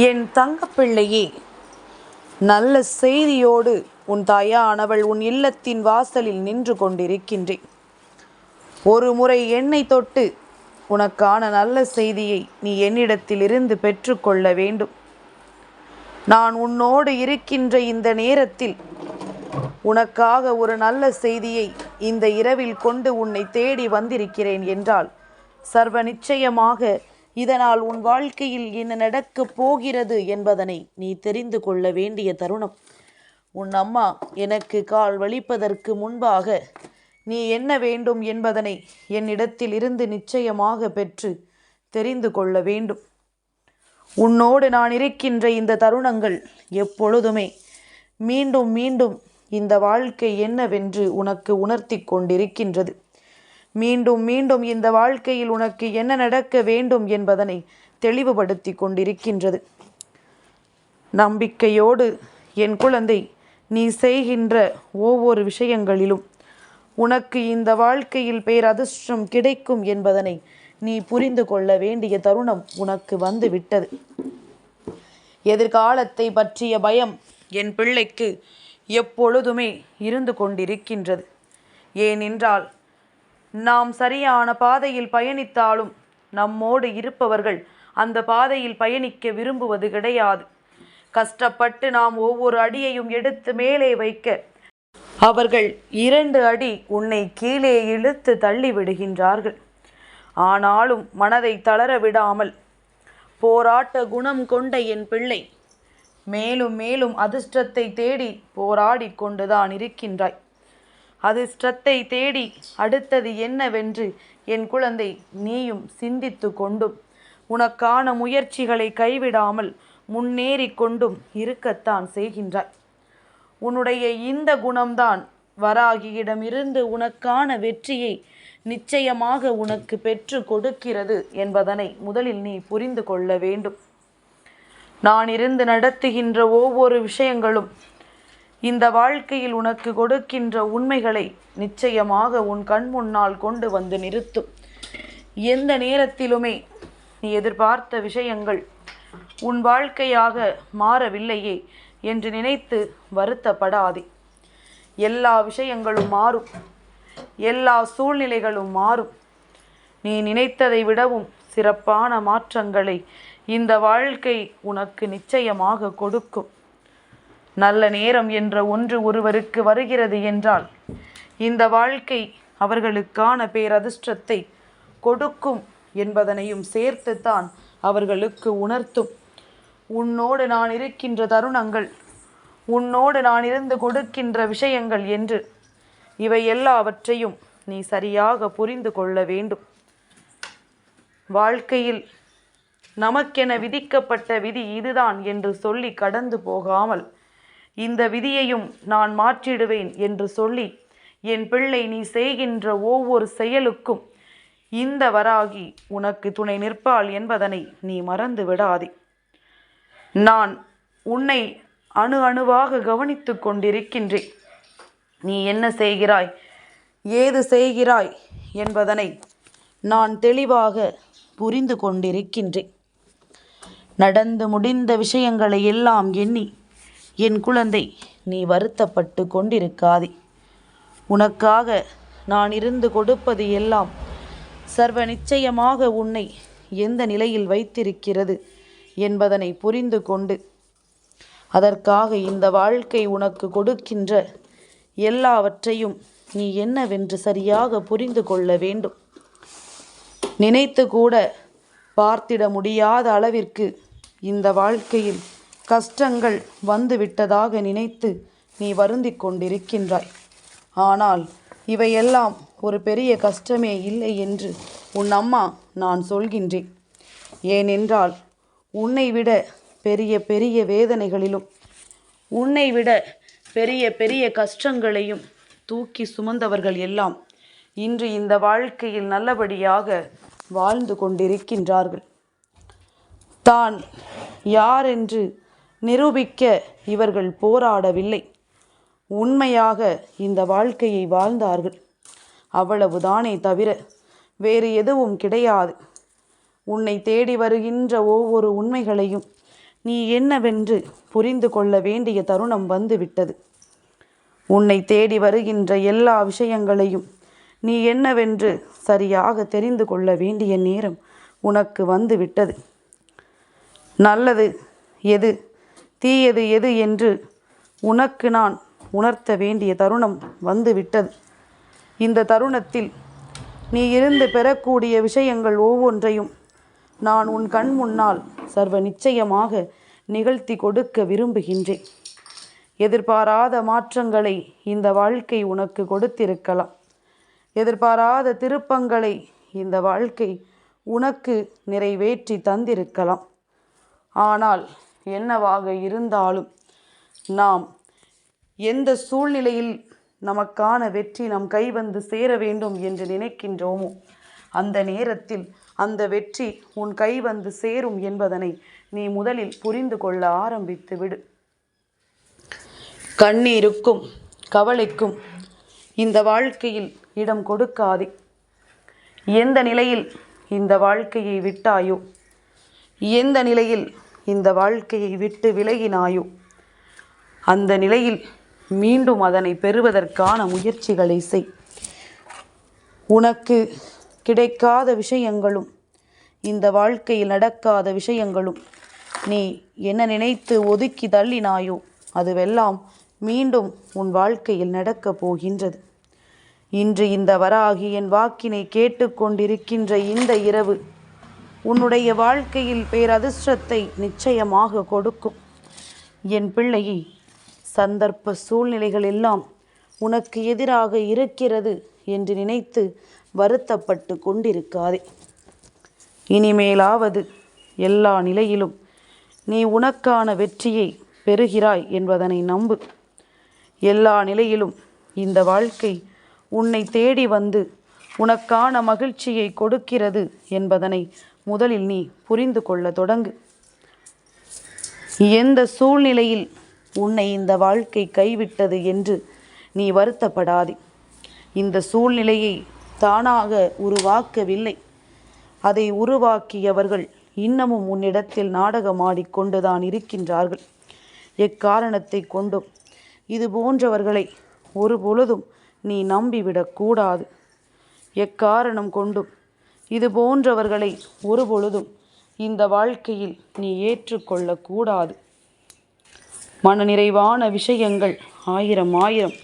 என் தங்கப்பிள்ளையே, நல்ல செய்தியோடு உன் தாயானவள் உன் இல்லத்தின் வாசலில் நின்று கொண்டிருக்கின்றேன். ஒரு முறை என்னை தொட்டு உனக்கான நல்ல செய்தியை நீ என்னிடத்திலிருந்து பெற்றுக்கொள்ள வேண்டும். நான் உன்னோடு இருக்கின்ற இந்த நேரத்தில் உனக்காக ஒரு நல்ல செய்தியை இந்த இரவில் கொண்டு உன்னை தேடி வந்திருக்கிறேன் என்றால் சர்வ நிச்சயமாக இதனால் உன் வாழ்க்கையில் என்ன நடக்கப் போகிறது என்பதனை நீ தெரிந்து கொள்ள வேண்டிய தருணம். உன் அம்மா எனக்கு கால் வலிப்பதற்கு முன்பாக நீ என்ன வேண்டும் என்பதனை என்னிடத்தில் இருந்து நிச்சயமாக பெற்று தெரிந்து கொள்ள வேண்டும். உன்னோடு நான் இருக்கின்ற இந்த தருணங்கள் எப்பொழுதுமே மீண்டும் மீண்டும் இந்த வாழ்க்கை என்னவென்று உனக்கு உணர்த்தி கொண்டிருக்கின்றது. மீண்டும் மீண்டும் இந்த வாழ்க்கையில் உனக்கு என்ன நடக்க வேண்டும் என்பதனை தெளிவுபடுத்தி கொண்டிருக்கின்றது. நம்பிக்கையோடு என் குழந்தை, நீ செய்கின்ற ஒவ்வொரு விஷயங்களிலும் உனக்கு இந்த வாழ்க்கையில் பேரதிர்ஷ்டம் கிடைக்கும் என்பதனை நீ புரிந்து கொள்ள வேண்டிய தருணம் உனக்கு வந்து விட்டது. எதிர்காலத்தை பற்றிய பயம் என் பிள்ளைக்கு எப்பொழுதுமே இருந்து கொண்டிருக்கின்றது. ஏனென்றால் நாம் சரியான பாதையில் பயணித்தாலும் நம்மோடு இருப்பவர்கள் அந்த பாதையில் பயணிக்க விரும்புவது கிடையாது. கஷ்டப்பட்டு நாம் ஒவ்வொரு அடியையும் எடுத்து மேலே வைக்க அவர்கள் 2 அடி உன்னை கீழே இழுத்து தள்ளி விடுகின்றார்கள். ஆனாலும் மனதை தளர விடாமல் போராட்ட குணம் கொண்ட என் பிள்ளை, மேலும் மேலும் அதிர்ஷ்டத்தை தேடி போராடி கொண்டுதான் இருக்கின்றாய். அதிர்ஷ்டத்தை தேடி அடுத்தது என்னவென்று என் குழந்தை நீயும் சிந்தித்து கொண்டும் உனக்கான முயற்சிகளை கைவிடாமல் முன்னேறி கொண்டும் இருக்கத்தான் செய்கின்றாய். உன்னுடைய இந்த குணம்தான் வராகியிடமிருந்து உனக்கான வெற்றியை நிச்சயமாக உனக்கு பெற்று கொடுக்கிறது என்பதனை முதலில் நீ புரிந்து கொள்ள வேண்டும். நான் இருந்து நடத்துகின்ற ஒவ்வொரு விஷயங்களும் இந்த வாழ்க்கையில் உனக்கு கொடுக்கின்ற உண்மைகளை நிச்சயமாக உன் கண் முன்னால் கொண்டு வந்து நிறுத்தும். எந்த நேரத்திலுமே நீ எதிர்பார்த்த விஷயங்கள் உன் வாழ்க்கையாக மாறவில்லையே என்று நினைத்து வருத்தப்படாதே. எல்லா விஷயங்களும் மாறும், எல்லா சூழ்நிலைகளும் மாறும். நீ நினைத்ததை விடவும் சிறப்பான மாற்றங்களை இந்த வாழ்க்கை உனக்கு நிச்சயமாக கொடுக்கும். நல்ல நேரம் என்ற ஒன்று ஒருவருக்கு வருகிறது என்றால் இந்த வாழ்க்கை அவர்களுக்கான பேரதிர்ஷ்டத்தை கொடுக்கும் என்பதனையும் சேர்த்துத்தான் அவர்களுக்கு உணர்த்தும். உன்னோடு நான் இருக்கின்ற தருணங்கள், உன்னோடு நான் இருந்து கொடுக்கின்ற விஷயங்கள் என்று இவை எல்லாவற்றையும் நீ சரியாக புரிந்து கொள்ள வேண்டும். வாழ்க்கையில் நமக்கென விதிக்கப்பட்ட விதி இதுதான் என்று சொல்லி கடந்து போகாமல் இந்த விதியையும் நான் மாற்றிடுவேன் என்று சொல்லி என் பிள்ளை நீ செய்கின்ற ஒவ்வொரு செயலுக்கும் இந்த வராகி உனக்கு துணை நிற்பாள் என்பதனை நீ மறந்து விடாதே. நான் உன்னை அணு அணுவாக கவனித்து கொண்டிருக்கின்றேன். நீ என்ன செய்கிறாய், ஏது செய்கிறாய் என்பதனை நான் தெளிவாக புரிந்து கொண்டிருக்கின்றேன். நடந்து முடிந்த விஷயங்களை எல்லாம் எண்ணி என் குழந்தை நீ வருத்தப்பட்டு கொண்டிருக்காதே. உனக்காக நான் இருந்து கொடுப்பது எல்லாம் சர்வ நிச்சயமாக உன்னை எந்த நிலையில் வைத்திருக்கிறது என்பதனை புரிந்து கொண்டு அதற்காக இந்த வாழ்க்கை உனக்கு கொடுக்கின்ற எல்லாவற்றையும் நீ என்னவென்று சரியாக புரிந்து கொள்ள வேண்டும். நினைத்து கூட பார்த்திட முடியாத அளவிற்கு இந்த வாழ்க்கையில் கஷ்டங்கள் வந்துவிட்டதாக நினைத்து நீ வருந்திக் கொண்டிருக்கின்றாய். ஆனால் இவையெல்லாம் ஒரு பெரிய கஷ்டமே இல்லை என்று உன் அம்மா நான் சொல்கின்றேன். ஏனென்றால் உன்னை விட பெரிய பெரிய வேதனைகளிலும் உன்னை விட பெரிய பெரிய கஷ்டங்களையும் தூக்கி சுமந்தவர்கள் எல்லாம் இன்று இந்த வாழ்க்கையில் நல்லபடியாக வாழ்ந்து கொண்டிருக்கின்றார்கள். தான் யார் என்று நிரூபிக்க இவர்கள் போராடவில்லை, உண்மையாக இந்த வாழ்க்கையை வாழ்ந்தார்கள். அவ்வளவுதானே தவிர வேறு எதுவும் கிடையாது. உன்னை தேடி வருகின்ற ஒவ்வொரு உண்மைகளையும் நீ என்னவென்று புரிந்து கொள்ள வேண்டிய தருணம் வந்துவிட்டது. உன்னை தேடி வருகின்ற எல்லா விஷயங்களையும் நீ என்னவென்று சரியாக தெரிந்து கொள்ள வேண்டிய நேரம் உனக்கு வந்துவிட்டது. நல்லது எது, தீயது எது என்று உனக்கு நான் உணர்த்த வேண்டிய தருணம் வந்துவிட்டது. இந்த தருணத்தில் நீ இருந்து பெறக்கூடிய விஷயங்கள் ஒவ்வொன்றையும் நான் உன் கண் முன்னால் சர்வ நிச்சயமாக நிகழ்த்தி கொடுக்க விரும்புகின்றேன். எதிர்பாராத மாற்றங்களை இந்த வாழ்க்கை உனக்கு கொடுத்திருக்கலாம். எதிர்பாராத திருப்பங்களை இந்த வாழ்க்கை உனக்கு நிறைவேற்றி தந்திருக்கலாம். ஆனால் என்னவாக இருந்தாலும் நாம் எந்த சூழ்நிலையில் நமக்கான வெற்றி நம் கைவந்து சேர வேண்டும் என்று நினைக்கின்றோமோ அந்த நேரத்தில் அந்த வெற்றி உன் கைவந்து சேரும் என்பதனை நீ முதலில் புரிந்து கொள்ள ஆரம்பித்து விடு. கண்ணீருக்கும் கவலைக்கும் இந்த வாழ்க்கையில் இடம் கொடுக்காதே. எந்த நிலையில் இந்த வாழ்க்கையை விட்டாயோ, எந்த நிலையில் இந்த வாழ்க்கையை விட்டு விலகினாயோ அந்த நிலையில் மீண்டும் அதனை பெறுவதற்கான முயற்சிகளை செய். உனக்கு கிடைக்காத விஷயங்களும் இந்த வாழ்க்கையில் நடக்காத விஷயங்களும் நீ என்ன நினைத்து ஒதுக்கி தள்ளினாயோ அதுவெல்லாம் மீண்டும் உன் வாழ்க்கையில் நடக்கப் போகின்றது. இன்று இந்த வராகி என் வாக்கினை கேட்டுக்கொண்டிருக்கின்ற இந்த இரவு உன்னுடைய வாழ்க்கையில் பேரதிர்ஷ்டத்தை நிச்சயமாக கொடுக்கும். என் பிள்ளையை, சந்தர்ப்ப சூழ்நிலைகள் எல்லாம் உனக்கு எதிராக இருக்கிறது என்று நினைத்து வருத்தப்பட்டு கொண்டிருக்காதே. இனிமேலாவது எல்லா நிலையிலும் நீ உனக்கான வெற்றியை பெறுகிறாய் என்பதனை நம்பு. எல்லா நிலையிலும் இந்த வாழ்க்கை உன்னை தேடி வந்து உனக்கான மகிழ்ச்சியை கொடுக்கிறது என்பதனை முதலில் நீ புரிந்து கொள்ள தொடங்கு. எந்த சூழ்நிலையில் உன்னை இந்த வாழ்க்கை கைவிட்டது என்று நீ வருத்தப்படாதே. இந்த சூழ்நிலையை தானாக உருவாக்கவில்லை. அதை உருவாக்கியவர்கள் இன்னமும் உன்னிடத்தில் நாடகமாடிக்கொண்டுதான் இருக்கின்றார்கள். எக்காரணத்தை கொண்டும் இது போன்றவர்களை ஒரு பொழுதும் நீ நம்பிவிடக்கூடாது. எக்காரணம் கொண்டும் இது போன்றவர்களை ஒரு பொழுதும் இந்த வாழ்க்கையில் நீ ஏற்றுக்கொள்ளக்கூடாது. மனநிறைவான விஷயங்கள் ஆயிரம் ஆயிரம்,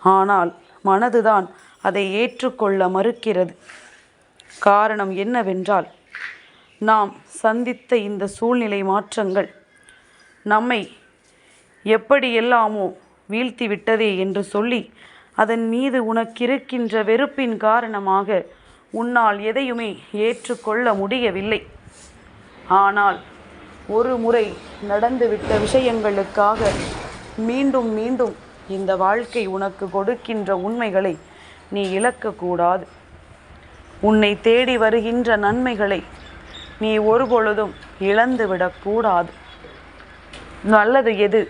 ஆனால் மனதுதான் அதை ஏற்றுக்கொள்ள மறுக்கிறது. காரணம் என்னவென்றால், நாம் சந்தித்த இந்த சூழ்நிலை மாற்றங்கள் நம்மை எப்படியெல்லாமோ வீழ்த்திவிட்டதே என்று சொல்லி அதன் மீது உனக்கிருக்கின்ற வெறுப்பின் காரணமாக உன்னால் எதையுமே ஏற்றுக்கொள்ள முடியவில்லை. ஆனால் ஒரு முறை நடந்துவிட்ட விஷயங்களுக்காக மீண்டும் மீண்டும் இந்த வாழ்க்கை உனக்கு கொடுக்கின்ற உண்மைகளை நீ இழக்கக்கூடாது. உன்னை தேடி வருகின்ற நன்மைகளை நீ ஒருபொழுதும் இழந்துவிடக்கூடாது. நல்லது எது,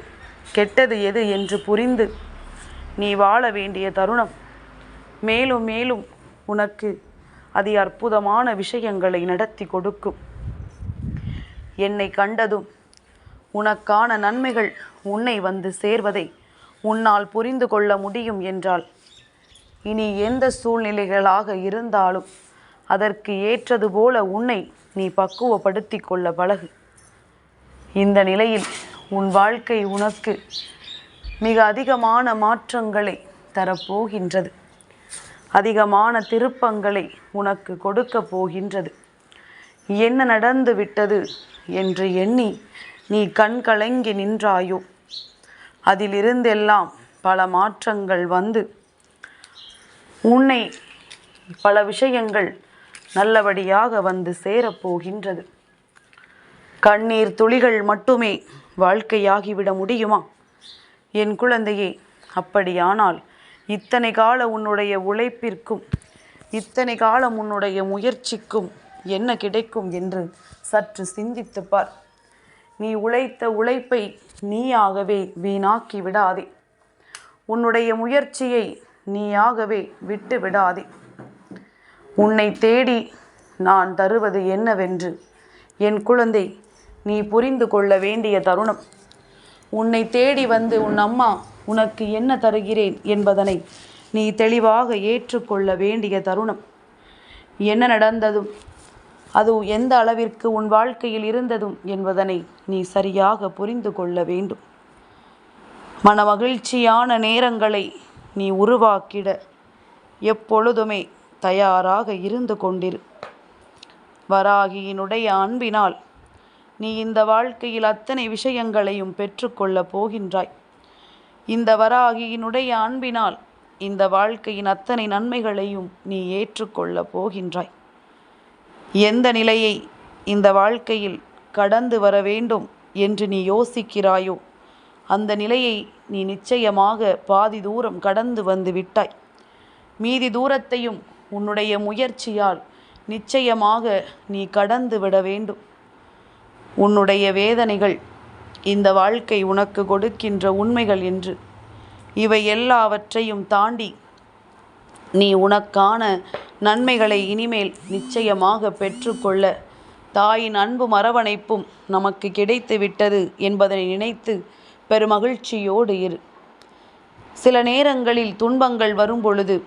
கெட்டது எது என்று புரிந்து நீ வாழ வேண்டிய தருணம் மேலும் மேலும் உனக்கு அதி அற்புதமான விஷயங்களை நடத்தி கொடுக்கும். என்னை கண்டதும் உனக்கான நன்மைகள் உன்னை வந்து சேர்வதை உன்னால் புரிந்து கொள்ள முடியும் என்றால், இனி எந்த சூழ்நிலைகளாக இருந்தாலும் அதற்கு ஏற்றது போல உன்னை நீ பக்குவப்படுத்தி கொள்ள பழகு. இந்த நிலையில் உன் வாழ்க்கை உனக்கு மிக அதிகமான மாற்றங்களை தரப்போகின்றது. அதிகமான திருப்பங்களை உனக்கு கொடுக்க போகின்றது. என்ன நடந்து விட்டது என்று எண்ணி நீ கண் கலங்கி நின்றாயோ, அதிலிருந்தெல்லாம் பல மாற்றங்கள் வந்து உன்னை பல விஷயங்கள் நல்லபடியாக வந்து சேரப்போகின்றது. கண்ணீர் துளிகள் மட்டுமே வாழ்க்கையாகிவிட முடியுமா என் குழந்தையே? அப்படியானால் இத்தனை கால உன்னுடைய உழைப்பிற்கும் இத்தனை காலம் உன்னுடைய முயற்சிக்கும் என்ன கிடைக்கும் என்று சற்று சிந்தித்துப்பார். நீ உழைத்த உழைப்பை நீயாகவே வீணாக்கி விடாதே. உன்னுடைய முயற்சியை நீயாகவே விட்டு விடாதே. உன்னை தேடி நான் தருவது என்னவென்று என் குழந்தை நீ புரிந்து கொள்ள வேண்டிய தருணம். உன்னை தேடி வந்து உன் அம்மா உனக்கு என்ன தருகிறேன் என்பதனை நீ தெளிவாக ஏற்றுக்கொள்ள வேண்டிய தருணம். என்ன நடந்ததும் அது எந்த அளவிற்கு உன் வாழ்க்கையில் இருந்ததும் என்பதனை நீ சரியாக புரிந்து கொள்ள வேண்டும். மனமகிழ்ச்சியான நேரங்களை நீ உருவாக்கிட எப்பொழுதுமே தயாராக இருந்து கொண்டிரு. வராகியினுடைய அன்பினால் நீ இந்த வாழ்க்கையில் அத்தனை விஷயங்களையும் பெற்றுக்கொள்ளப் போகின்றாய். இந்த வராகியினுடைய அன்பினால் இந்த வாழ்க்கையின் அத்தனை நன்மைகளையும் நீ ஏற்றுக்கொள்ளப் போகின்றாய். எந்த நிலையை இந்த வாழ்க்கையில் கடந்து வர வேண்டும் என்று நீ யோசிக்கிறாயோ அந்த நிலையை நீ நிச்சயமாக பாதி தூரம் கடந்து வந்து விட்டாய். மீதி தூரத்தையும் உன்னுடைய முயற்சியால் நிச்சயமாக நீ கடந்து விட வேண்டும். உன்னுடைய வேதனைகள் இந்த வாழ்க்கை உனக்கு கொடுக்கின்ற உண்மைகள் என்று இவை எல்லாவற்றையும் தாண்டி நீ உனக்கான நன்மைகளை இனிமேல் நிச்சயமாக பெற்றுக்கொள்ள தாயின் அன்பும் அரவணைப்பும் நமக்கு கிடைத்து விட்டது என்பதனை நினைத்து பெருமகிழ்ச்சியோடு இரு. சில நேரங்களில் துன்பங்கள் வரும் பொழுது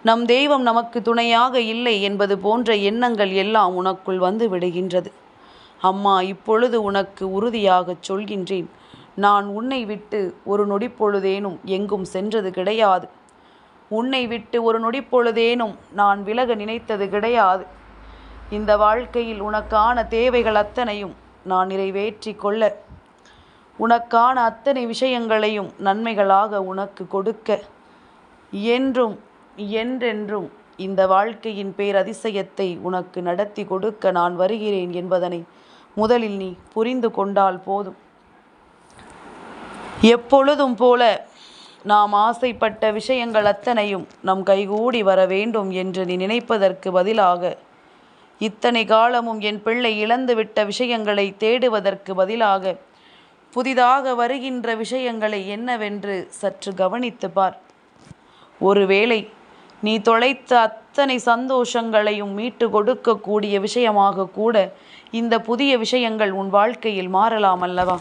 நம் தெய்வம் நமக்கு துணையாக இல்லை என்பது போன்ற எண்ணங்கள் எல்லாம் உனக்குள் வந்து விடுகின்றது. அம்மா, இப்பொழுது உனக்கு உறுதியாக சொல்கின்றேன், நான் உன்னை விட்டு ஒரு நொடிப்பொழுதேனும் எங்கும் சென்றது கிடையாது. உன்னை விட்டு ஒரு நொடிப்பொழுதேனும் நான் விலக நினைத்தது கிடையாது. இந்த வாழ்க்கையில் உனக்கான தேவைகள் அத்தனையும் நான் நிறைவேற்றி கொள்ள, உனக்கான அத்தனை விஷயங்களையும் நன்மைகளாக உனக்கு கொடுக்க, என்றும் என்றென்றும் இந்த வாழ்க்கையின் பேரதிசயத்தை உனக்கு நடத்தி கொடுக்க நான் வருகிறேன் என்பதனை முதலில் நீ புரிந்து கொண்டால் போதும். எப்பொழுதும் போல நாம் ஆசைப்பட்ட விஷயங்கள் அத்தனையும் நம் கைகூடி வர வேண்டும் என்று நீ நினைப்பதற்கு பதிலாக, இத்தனை காலமும் என் பிள்ளை இழந்துவிட்ட விஷயங்களை தேடுவதற்கு பதிலாக புதிதாக வருகின்ற விஷயங்களை என்னவென்று சற்று கவனித்து பார். ஒருவேளை நீ தொலைத்த அத்தனை சந்தோஷங்களையும் மீட்டு கொடுக்கக்கூடிய விஷயமாக கூட இந்த புதிய விஷயங்கள் உன் வாழ்க்கையில் மாறலாம் அல்லவா?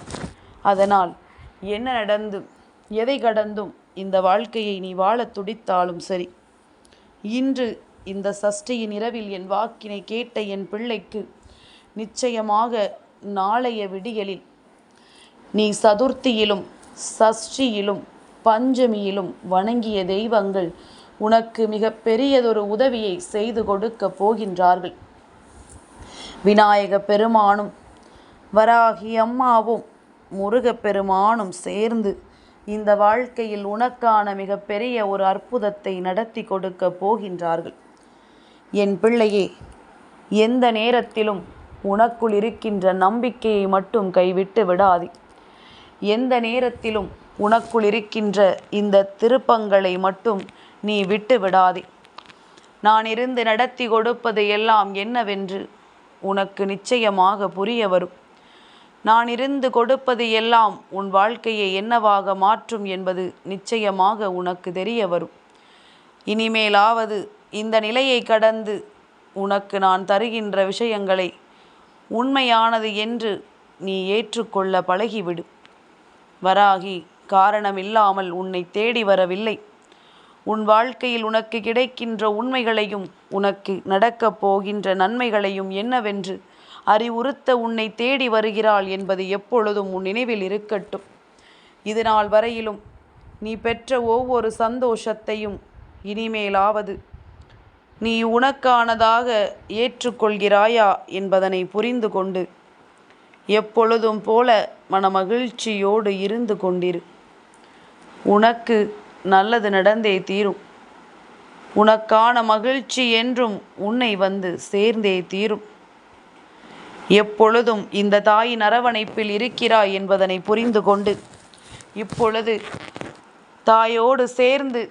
அதனால் என்ன நடந்து எதை கடந்தும் இந்த வாழ்க்கையை நீ வாழ துடித்தாலும் சரி, இன்று இந்த சஷ்டியின் இரவில் என் வாக்கினை கேட்ட என் பிள்ளைக்கு நிச்சயமாக நாளைய விடியலில் நீ சதுர்த்தியிலும் சஷ்டியிலும் பஞ்சமியிலும் வணங்கிய தெய்வங்கள் உனக்கு மிக பெரியதொரு உதவியை செய்து கொடுக்க போகின்றார்கள். விநாயக பெருமானும் வராகி அம்மாவும் முருகப்பெருமானும் சேர்ந்து இந்த வாழ்க்கையில் உனக்கான மிக பெரிய ஒரு அற்புதத்தை நடத்தி கொடுக்க போகின்றார்கள். என் பிள்ளையே, எந்த நேரத்திலும் உனக்குள் இருக்கின்ற நம்பிக்கையை மட்டும் கைவிட்டு விடாதே. எந்த நேரத்திலும் உனக்குள் இருக்கின்ற இந்த திருப்பங்களை மட்டும் நீ விட்டு விடாதே. நான் இருந்து நடத்தி கொடுப்பது எல்லாம் என்னவென்று உனக்கு நிச்சயமாக புரிய வரும். நான் இருந்து கொடுப்பது எல்லாம் உன் வாழ்க்கையை என்னவாக மாற்றும் என்பது நிச்சயமாக உனக்கு தெரிய வரும். இனிமேலாவது இந்த நிலையை கடந்து உனக்கு நான் தருகின்ற விஷயங்களை உண்மையானது என்று நீ ஏற்றுக்கொள்ள பழகிவிடு. வராகி காரணமில்லாமல் உன்னை தேடி வரவில்லை. உன் வாழ்க்கையில் உனக்கு கிடைக்கின்ற உண்மைகளையும் உனக்கு நடக்கப் போகின்ற நன்மைகளையும் என்னவென்று அறிவுறுத்த உன்னை தேடி வருகிறாள் என்பது எப்பொழுதும் உன் நினைவில் இருக்கட்டும். இது நாள் வரையிலும் நீ பெற்ற ஒவ்வொரு சந்தோஷத்தையும் இனிமேலாவது நீ உனக்கானதாக ஏற்றுக்கொள்கிறாயா என்பதனை புரிந்து கொண்டு எப்பொழுதும் போல மனமகிழ்ச்சியோடு இருந்து கொண்டிரு. உனக்கு நல்லது நடந்தே தீரும். உனக்கான மகிழ்ச்சி என்றும் உன்னை வந்து சேர்ந்தே தீரும். எப்பொழுதும் இந்த தாயின் அரவணைப்பில் இருக்கிறாய் என்பதனை புரிந்து கொண்டு இப்பொழுது தாயோடு சேர்ந்து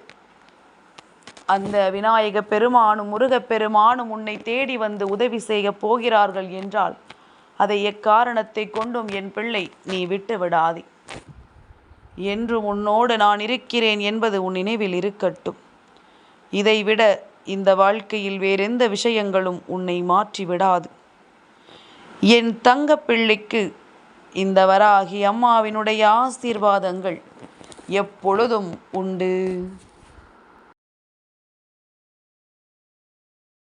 அந்த விநாயக பெருமானும் முருகப்பெருமானும் உன்னை தேடி வந்து உதவி செய்ய போகிறார்கள் என்றால் அதை எக்காரணத்தை கொண்டும் என் பிள்ளை நீ விட்டு விடாதே. என்றும் உன்னோடு நான் இருக்கிறேன் என்பது உன் நினைவில் இருக்கட்டும். இதைவிட இந்த வாழ்க்கையில் வேறெந்த விஷயங்களும் உன்னை மாற்றி விடாது. என் தங்கப்பிள்ளைக்கு இந்த வராகி அம்மாவினுடைய ஆசீர்வாதங்கள் எப்பொழுதும் உண்டு.